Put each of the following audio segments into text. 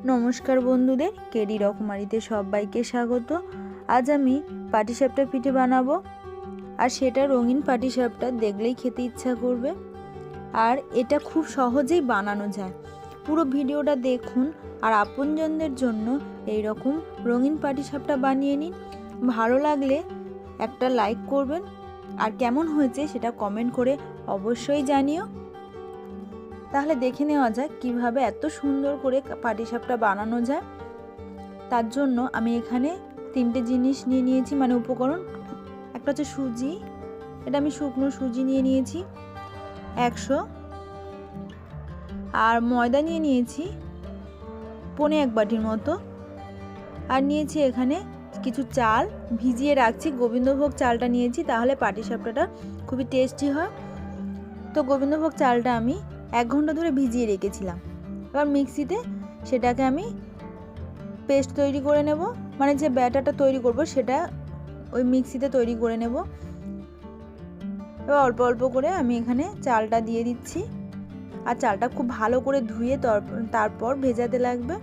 নমস্কার বন্ধুদের, কেডি রকমারিতে সবাইকে স্বাগত। আজ আমি পাটিসাপটা পিঠে বানাবো, আর সেটা রঙিন পাটিসাপটা দেখলেই খেতে ইচ্ছা করবে। আর এটা খুব সহজেই বানানো যায়। পুরো ভিডিওটা দেখুন আর আপনজনদের জন্য এই রকম রঙিন পাটিসাপটা বানিয়ে নিন। ভালো লাগলে একটা লাইক করবেন, আর কেমন হয়েছে সেটা কমেন্ট করে অবশ্যই জানিও। তাহলে দেখে নেওয়া যাক কিভাবে এত সুন্দর করে পাটিসাপটা বানানো যায়। তার জন্য আমি এখানে তিনটে জিনিস নিয়ে নিয়েছি, মানে উপকরণ। একটা হচ্ছে সুজি, এটা আমি শুকনো সুজি নিয়ে নিয়েছি 100, আর ময়দা নিয়ে নিয়েছি 1.25 বাটির মতো, আর নিয়েছি এখানে কিছু চাল ভিজিয়ে রাখছি। গোবিন্দভোগ চালটা নিয়েছি, তাহলে পাটিসাপটাটা খুবই টেস্টি হয়। তো গোবিন্দভোগ চালটা আমি 1 ঘন্টা ধরে ভিজিয়ে রেখেছিলাম। এবার মিক্সিতে সেটাকে আমি পেস্ট তৈরি করে নেব, মানে যে ব্যাটারটা তৈরি করব সেটা ওই মিক্সিতে তৈরি করে নেব। এবার অল্প অল্প করে আমি এখানে চালটা দিয়ে দিচ্ছি, আর চালটা খুব ভালো করে ধুয়ে তারপর ভেজাতে লাগবে।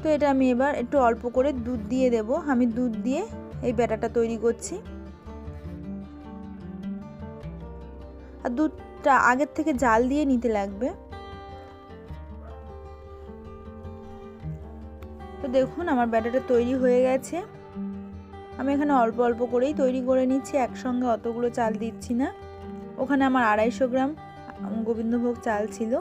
তো এটা আমি এবার একটু অল্প করে দুধ দিয়ে দেব। আমি দুধ দিয়ে এই ব্যাটারটা তৈরি করছি, আর দুধটা আগের থেকে জাল দিয়ে নিতে লাগবে। তো দেখুন আমার ব্যাটারটা তৈরি হয়ে গেছে। আমি এখানে অল্প অল্প করেই তৈরি করে নিচ্ছি, একসঙ্গে অতগুলো চাল দিচ্ছি না। ওখানে আমার 250 গ্রাম গোবিন্দভোগ চাল ছিল।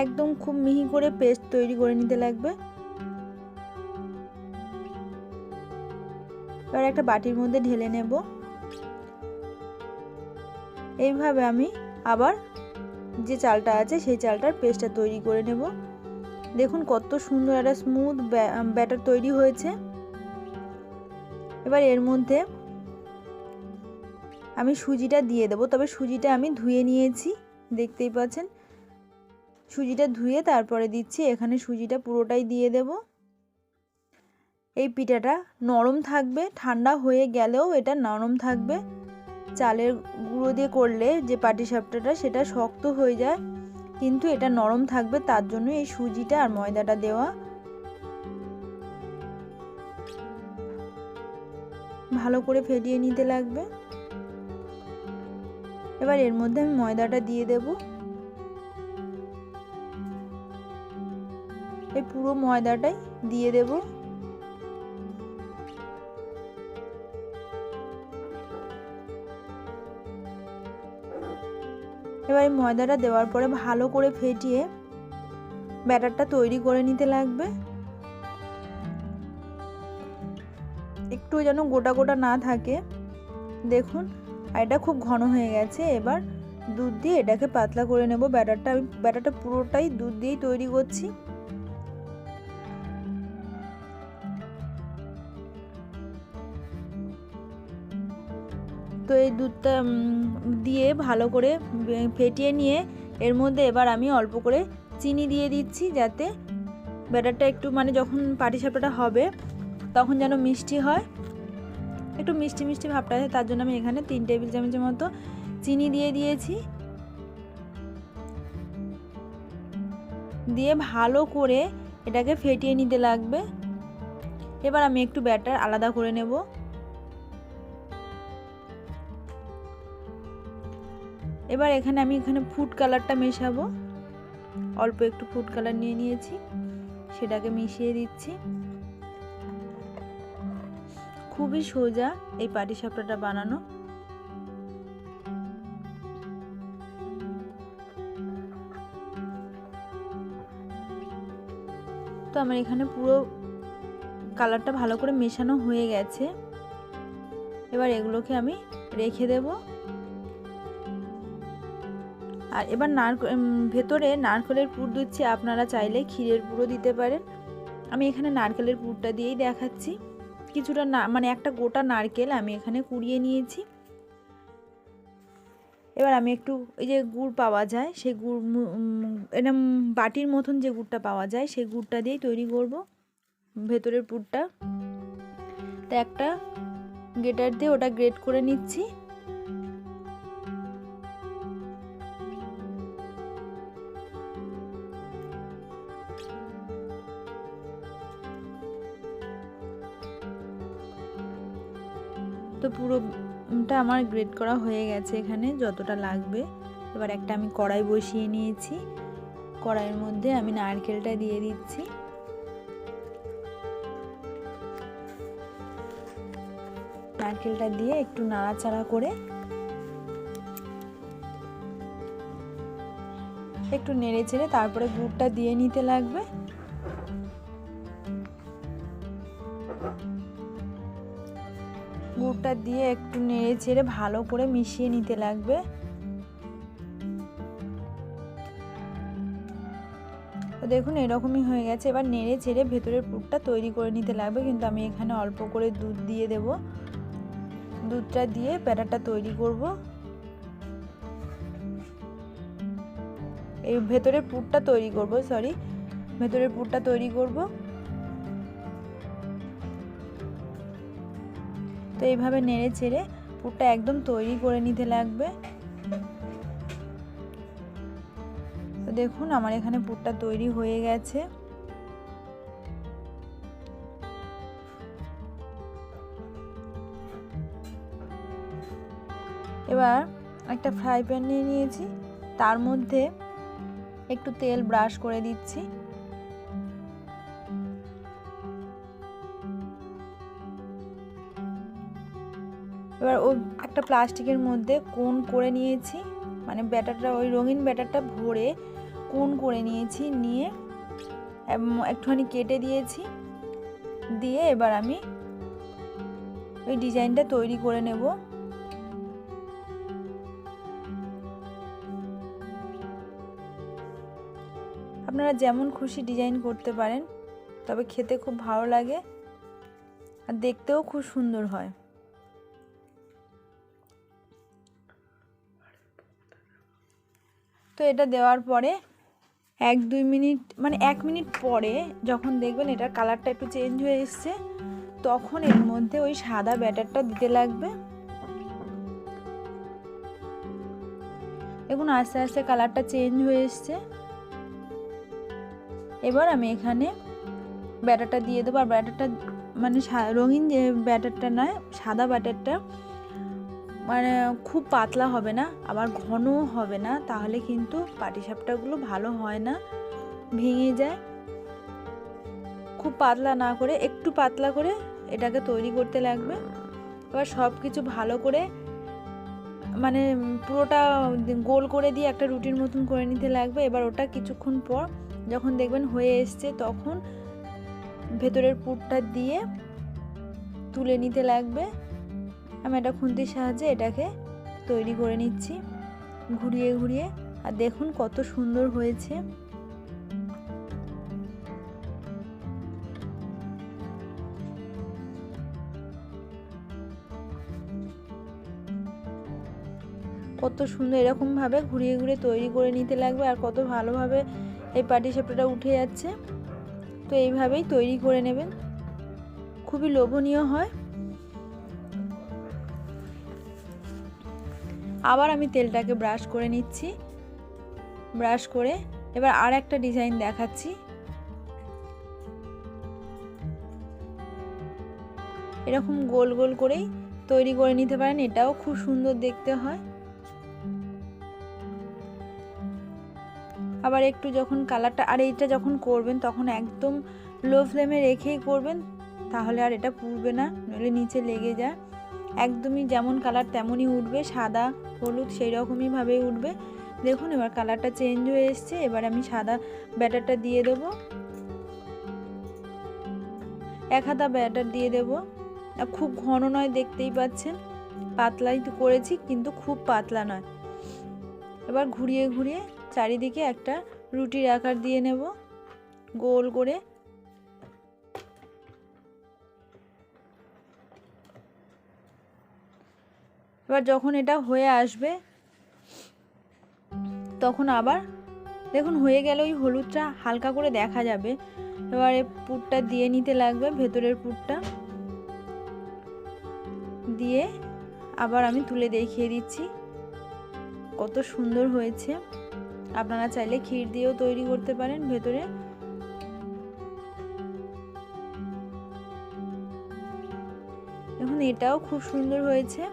একদম খুব মিহি করে পেস্ট তৈরি করে নিতে লাগবে। এবার একটা বাটির মধ্যে ঢেলে নেব। এইভাবে আমি আবার যে চালটা আছে সেই চালটার পেস্টটা তৈরি করে নেব। দেখুন কত সুন্দর একটা স্মুথ ব্যাটার তৈরি হয়েছে। এবার এর মধ্যে আমি সুজিটা দিয়ে দেব, তবে সুজিটা আমি ধুয়ে নিয়েছি, দেখতেই পাচ্ছেন। সুজিটা ধুয়ে তারপরে দিচ্ছি। এখানে সুজিটা পুরোটাই দিয়ে দেব। এই পিঠাটা নরম থাকবে, ঠান্ডা হয়ে গেলেও এটা নরম থাকবে। চালের গুঁড়ো দিয়ে করলে যে পাটিসাপটাটা সেটা শক্ত হয়ে যায়, কিন্তু এটা নরম থাকবে, তার জন্য এই সুজিটা আর ময়দাটা দেওয়া। ভালো করে ফেটিয়ে নিতে লাগবে। এবার এর মধ্যে আমি ময়দাটা দিয়ে দেব। এই পুরো ময়দাটাই দিয়ে দেব। এবার এই ময়দাটা দেওয়ার পরে ভালো করে ফেটিয়ে ব্যাটারটা তৈরি করে নিতে লাগবে। একটু যেন গোটা গোটা না থাকে। দেখুন, আর এটা খুব ঘন হয়ে গেছে। এবার দুধ দিয়ে এটাকে পাতলা করে নেব। আমি ব্যাটারটা পুরোটাই দুধ দিয়েই তৈরি করছি। তো এই দুধটা দিয়ে ভালো করে ফেটিয়ে নিয়ে এর মধ্যে এবার আমি অল্প করে চিনি দিয়ে দিচ্ছি, যাতে ব্যাটারটা একটু, মানে যখন পাটিসাপটাটা হবে তখন যেন মিষ্টি হয়, একটু মিষ্টি মিষ্টি ভাবটা আছে। তার জন্য আমি এখানে 3 টেবিল চামচের মতো চিনি দিয়ে দিয়েছি। দিয়ে ভালো করে এটাকে ফেটিয়ে নিতে লাগবে। এবার আমি একটু ব্যাটার আলাদা করে নেব। এবার আমি এখানে ফুড কালারটা মেশাবো। অল্প একটু ফুড কালার নিয়ে নিয়েছি, সেটাকে মিশিয়ে দিচ্ছি। খুবই সোজা এই পাটিসাপটাটা বানানো। তো আমার এখানে পুরো কালারটা ভালো করে মেশানো হয়ে গেছে। এবার এগুলোকে আমি রেখে দেব। আর এবার ভেতরে নারকেলের পুর দিচ্ছি। আপনারা চাইলে ক্ষীরের পুরও দিতে পারেন। আমি এখানে নারকেলের পুরটা দিয়েই দেখাচ্ছি। কিছুটা মানে একটা গোটা নারকেল আমি এখানে কুড়িয়ে নিয়েছি। এবার আমি একটু এই যে গুড় পাওয়া যায়, সেই গুড়, এরকম বাটির মতন যে গুড়টা পাওয়া যায় সেই গুড়টা দিয়েই তৈরি করব ভেতরের পুরটা। তো একটা গ্রেটার দিয়ে ওটা গ্রেট করে নিচ্ছি। তো পুরোটা আমার গ্রেট করা হয়ে গেছে এখানে যতটা লাগবে। এবার একটা আমি কড়াই বসিয়ে নিয়েছি, কড়াইয়ের মধ্যে আমি নারকেলটা দিয়ে দিচ্ছি। নারকেলটা দিয়ে একটু নাড়াচাড়া করে একটু নেড়ে চেড়ে তারপরে গুড়টা দিয়ে নিতে লাগবে। গুড়টা দিয়ে একটু নেড়ে চেড়ে ভালো করে মিশিয়ে নিতে লাগবে। তো দেখুন এরকমই হয়ে গেছে। এবার নেড়ে চেড়ে ভেতরের পুরটা তৈরি করে নিতে লাগবে, কিন্তু আমি এখানে অল্প করে দুধ দিয়ে দেব। দুধটা দিয়ে ব্যাটারটা তৈরি করব। এই ভেতরের পুরটা তৈরি করব, ভেতরের পুরটা তৈরি করব। তো এইভাবে নেড়ে চেড়ে পুরটা একদম তৈরি করে নিতে লাগবে। তো দেখুন আমার এখানে পুরটা তৈরি হয়ে গেছে। এবার একটা ফ্রাই প্যান নিয়ে নিয়েছি, তার মধ্যে একটু তেল ব্রাশ করে দিচ্ছি। এবার ওই একটা প্লাস্টিকের মধ্যে কোণ করে নিয়েছি, মানে ব্যাটারটা ওই রঙিন ব্যাটারটা ভরে কোণ করে নিয়েছি, নিয়ে একটুখানি কেটে দিয়েছি। দিয়ে এবার আমি ওই ডিজাইনটা তৈরি করে নেব। আপনারা যেমন খুশি ডিজাইন করতে পারেন, তবে খেতে খুব ভালো লাগে আর দেখতেও খুব সুন্দর হয়। তো এটা দেওয়ার পরে 1-2 মিনিট, মানে 1 মিনিট পরে যখন দেখবেন এটার কালারটা একটু চেঞ্জ হয়ে এসছে, তখন এর মধ্যে ওই সাদা ব্যাটারটা দিতে লাগবে। দেখুন আস্তে আস্তে কালারটা চেঞ্জ হয়ে এসছে। এবার আমি এখানে ব্যাটারটা দিয়ে দেবো। আর ব্যাটারটা মানে রঙিন যে ব্যাটারটা নয়, সাদা ব্যাটারটা, মানে খুব পাতলা হবে না আবার ঘনও হবে না, তাহলে কিন্তু পাটিসাপটাগুলো ভালো হয় না, ভেঙে যায়। খুব পাতলা না করে একটু পাতলা করে এটাকে তৈরি করতে লাগবে। এবার সব কিছু ভালো করে মানে পুরোটা গোল করে দিয়ে একটা রুটির মতন করে নিতে লাগবে। এবার ওটা কিছুক্ষণ পর যখন দেখবেন হয়ে এসছে, তখন ভেতরের পুরটা দিয়ে তুলে নিতে লাগবে। আমি একটা খুন্তির সাহায্যে এটাকে তৈরি করে নিচ্ছি ঘুরিয়ে ঘুরিয়ে। আর দেখুন কত সুন্দর হয়েছে। কত সুন্দর এরকমভাবে ঘুরিয়ে ঘুরিয়ে তৈরি করে নিতে লাগবে। আর কত ভালোভাবে এই পাটিসাপটাটা উঠে যাচ্ছে। তো এইভাবেই তৈরি করে নেবেন, খুবই লোভনীয় হয়। আবার আমি তেলটাকে ব্রাশ করে নিচ্ছি, ব্রাশ করে এবার আর একটা ডিজাইন দেখাচ্ছি। এরকম গোল গোল করেই তৈরি করে নিতে পারেন, এটাও খুব সুন্দর দেখতে হয়। আবার একটু যখন কালারটা, আর এইটা যখন করবেন তখন একদম লো ফ্লেমে রেখেই করবেন, তাহলে আর এটা পুড়বে না, নইলে নিচে লেগে যায়। একদমই যেমন কালার তেমনই উঠবে, সাদা হলুদ সেই রকমই ভাবে উঠবে। দেখুন এবার কালারটা চেঞ্জ হয়ে এসছে। এবার আমি সাদা ব্যাটারটা দিয়ে দেবো, 1 হাতা ব্যাটার দিয়ে দেবো। খুব ঘন নয়, দেখতেই পাচ্ছেন পাতলাই তো করেছি, কিন্তু খুব পাতলা নয়। এবার ঘুরিয়ে ঘুরিয়ে চারিদিকে একটা রুটির আকার দিয়ে নেব গোল করে। এবার যখন এটা হয়ে আসবে তখন আবার দেখুন হয়ে গেল, ওই হলুদটা হালকা করে দেখা যাবে। এবারে পুরটা দিয়ে নিতে লাগবে, ভেতরের পুরটা দিয়ে আবার আমি তুলে দেখিয়ে দিচ্ছি কত সুন্দর হয়েছে। আপনারা চাইলে ক্ষীর দিয়েও তৈরি করতে পারেন ভেতরে। দেখুন এটাও খুব সুন্দর হয়েছে।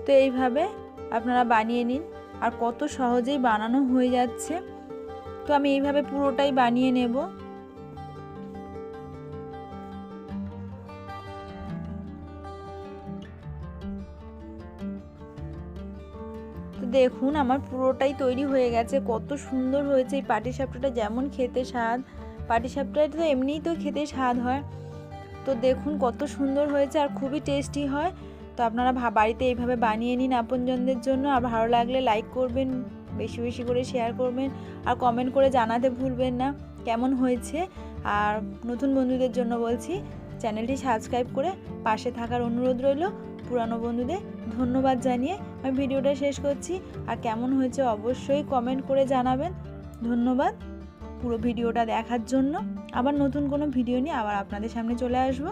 তো এইভাবে আপনারা বানিয়ে নিন, আর কত সহজেই বানানো হয়ে যাচ্ছে। তো আমি এইভাবে পুরোটাই বানিয়ে নেব। তো দেখুন আমার পুরোটাই তৈরি হয়ে গেছে, কত সুন্দর হয়েছে। এই পাটিসাপটাটা যেমন খেতে স্বাদ, পাটিসাপটাটা তো এমনিই তো খেতে স্বাদ হয়। তো দেখুন কত সুন্দর হয়েছে আর খুবই টেস্টি হয়। তো আপনারা বাড়িতে এইভাবে বানিয়ে নিন আপনজনদের জন্য। আর ভালো লাগলে লাইক করবেন, বেশি বেশি করে শেয়ার করবেন, আর কমেন্ট করে জানাতে ভুলবেন না কেমন হয়েছে। আর নতুন বন্ধুদের জন্য বলছি, চ্যানেলটি সাবস্ক্রাইব করে পাশে থাকার অনুরোধ রইল। পুরানো বন্ধুদের ধন্যবাদ জানিয়ে আমি ভিডিওটা শেষ করছি। আর কেমন হয়েছে অবশ্যই কমেন্ট করে জানাবেন। ধন্যবাদ পুরো ভিডিওটা দেখার জন্য। আবার নতুন কোনো ভিডিও নিয়ে আবার আপনাদের সামনে চলে আসবো।